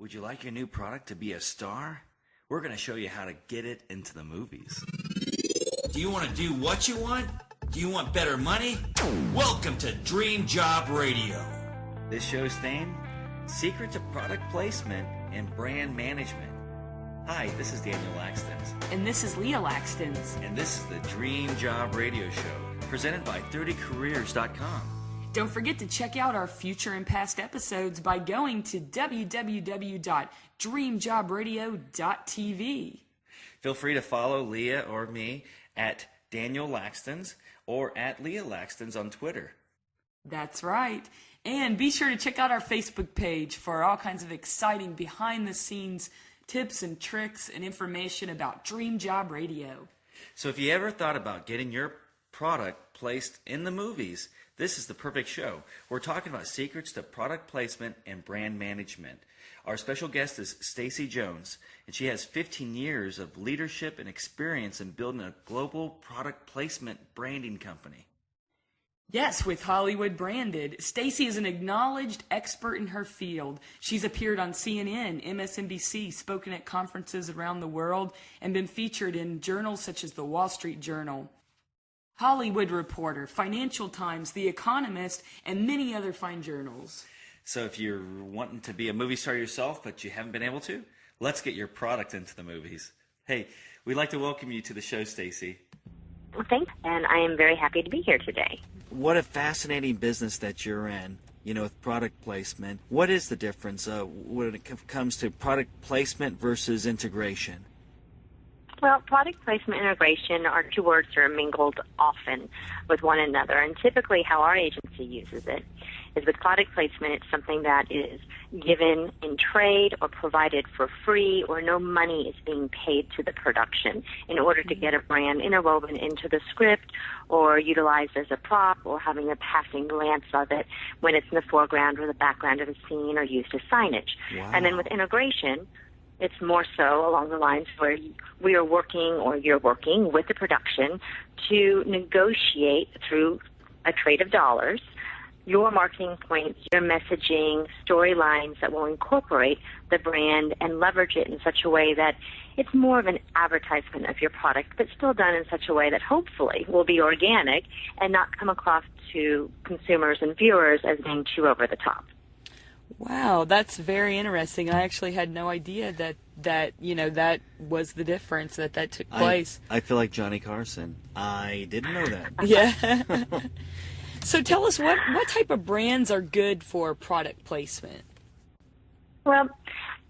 Would you like your new product to be a star? We're going to show you how to get it into the movies. Do you want to do what you want? Do you want better money? Welcome to Dream Job Radio. This show's theme, Secrets of Product Placement and Brand Management. Hi, this is Daniel Laxtons. And this is Leah Laxtons. And this is the Dream Job Radio Show, presented by 30careers.com. Don't forget to check out our future and past episodes by going to www.dreamjobradio.tv. Feel free to follow Leah or me at Daniel Laxtons or at Leah Laxtons on Twitter. That's right. And be sure to check out our Facebook page for all kinds of exciting behind-the-scenes tips and tricks and information about Dream Job Radio. So if you ever thought about getting your product placed in the movies, this is the perfect show. We're talking about secrets to product placement and brand management. Our special guest is Stacy Jones, and she has 15 years of leadership and experience in building a global product placement branding company. Yes, with Hollywood Branded. Stacy is an acknowledged expert in her field. She's appeared on CNN, MSNBC, spoken at conferences around the world, and been featured in journals such as the Wall Street Journal, Hollywood Reporter, Financial Times, The Economist, and many other fine journals. So if you're wanting to be a movie star yourself, but you haven't been able to, let's get your product into the movies. Hey, we'd like to welcome you to the show, Stacy. Well, thanks, and I am very happy to be here today. What a fascinating business that you're in, with product placement. What is the difference when it comes to product placement versus integration? Well, product placement and integration are two words that are mingled often with one another, and typically how our agency uses it is with product placement, it's something that is given in trade or provided for free, or no money is being paid to the production in order to get a brand interwoven into the script or utilized as a prop or having a passing glance of it when it's in the foreground or the background of a scene or used as signage. Wow. And then with integration, it's more so along the lines where we are working or you're working with the production to negotiate through a trade of dollars your marketing points, your messaging, storylines that will incorporate the brand and leverage it in such a way that it's more of an advertisement of your product, but still done in such a way that hopefully will be organic and not come across to consumers and viewers as being too over the top. Wow, that's very interesting. I actually had no idea that was the difference, that took place. I feel like Johnny Carson. I didn't know that. Yeah. So tell us, what type of brands are good for product placement? Well,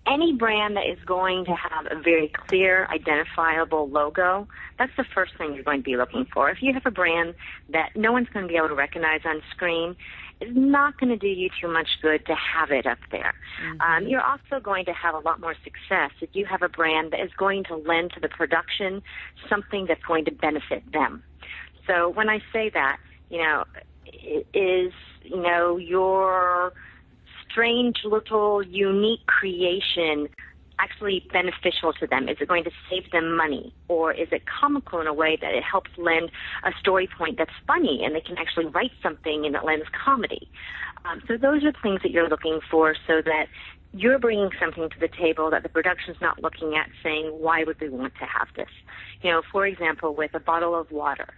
any brand that is going to have a very clear, identifiable logo, that's the first thing you're going to be looking for. If you have a brand that no one's going to be able to recognize on screen, it's not going to do you too much good to have it up there. Mm-hmm. You're also going to have a lot more success if you have a brand that is going to lend to the production something that's going to benefit them. So when I say that, is your strange little unique creation actually beneficial to them? Is it going to save them money? Or is it comical in a way that it helps lend a story point that's funny and they can actually write something and it lends comedy? So those are things that you're looking for so that you're bringing something to the table that the production's not looking at saying, why would we want to have this? For example, with a bottle of water,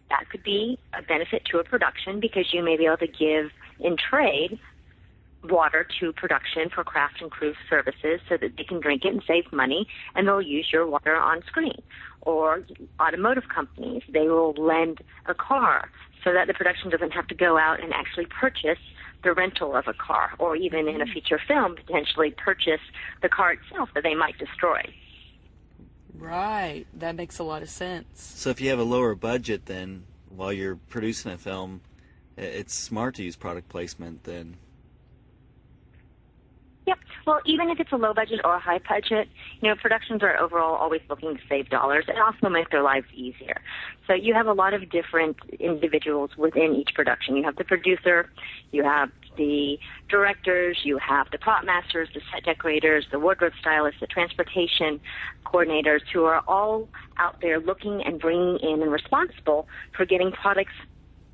that could be a benefit to a production because you may be able to give in trade water to production for craft and crew services so that they can drink it and save money, and they'll use your water on screen. Or automotive companies, they will lend a car so that the production doesn't have to go out and actually purchase the rental of a car, or even in a feature film, potentially purchase the car itself that they might destroy. Right. That makes a lot of sense. So if you have a lower budget, then while you're producing a film, it's smart to use product placement then. Yep. Well, even if it's a low budget or a high budget, productions are overall always looking to save dollars and also make their lives easier. So you have a lot of different individuals within each production. You have the producer, you have the directors, you have the prop masters, the set decorators, the wardrobe stylists, the transportation coordinators, who are all out there looking and bringing in and responsible for getting products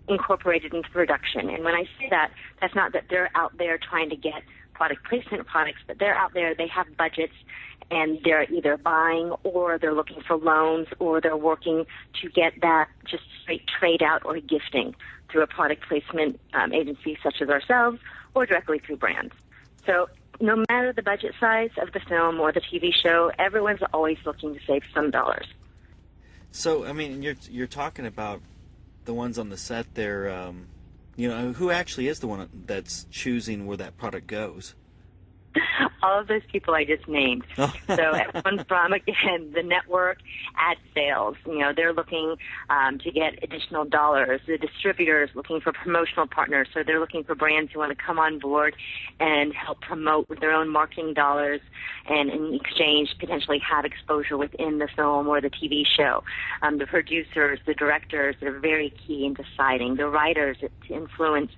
incorporated into production. And when I say that, that's not that they're out there trying to get product placement products, but they're out there, they have budgets, and they're either buying or they're looking for loans or they're working to get that just straight trade out or gifting through a product placement agency such as ourselves or directly through brands. So no matter the budget size of the film or the TV show, everyone's always looking to save some dollars. So, I mean, you're talking about the ones on the set there, who actually is the one that's choosing where that product goes? All of those people I just named. So everyone from, again, the network, ad sales, they're looking to get additional dollars. The distributors looking for promotional partners, so they're looking for brands who want to come on board and help promote with their own marketing dollars and in exchange potentially have exposure within the film or the TV show. The producers, the directors are very key in deciding. The writers to influence,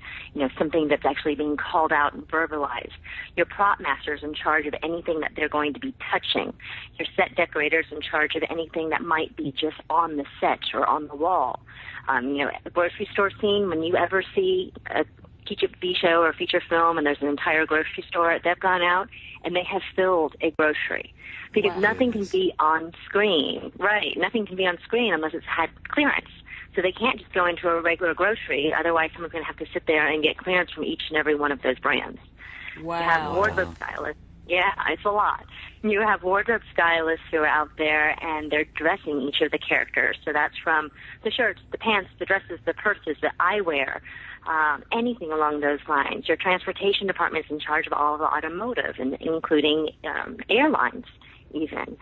something that's actually being called out and verbalized. Your prop masters in charge of anything that they're going to be touching. Your set decorators in charge of anything that might be just on the set or on the wall. A grocery store scene, when you ever see a TV show or feature film and there's an entire grocery store, they've gone out and they have filled a grocery. Because nothing can be on screen. Right, nothing can be on screen unless it's had clearance. So they can't just go into a regular grocery, otherwise someone's going to have to sit there and get clearance from each and every one of those brands. Wow. You have wardrobe stylists. Yeah, it's a lot. You have wardrobe stylists who are out there, and they're dressing each of the characters. So that's from the shirts, the pants, the dresses, the purses, the eyewear, anything along those lines. Your transportation department is in charge of all of the automotive, including airlines even.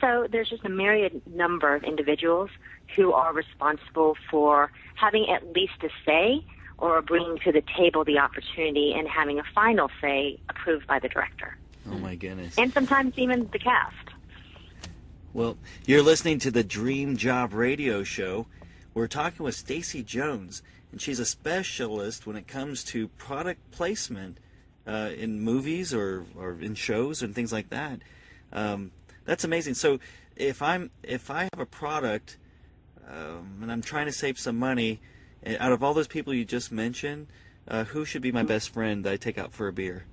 So there's just a myriad number of individuals who are responsible for having at least a say or bringing to the table the opportunity and having a final say approved by the director. Oh, my goodness. And sometimes even the cast. Well, you're listening to the Dream Job Radio Show. We're talking with Stacy Jones, and she's a specialist when it comes to product placement in movies or in shows and things like that. That's amazing. So if I have a product and I'm trying to save some money, out of all those people you just mentioned, who should be my best friend that I take out for a beer?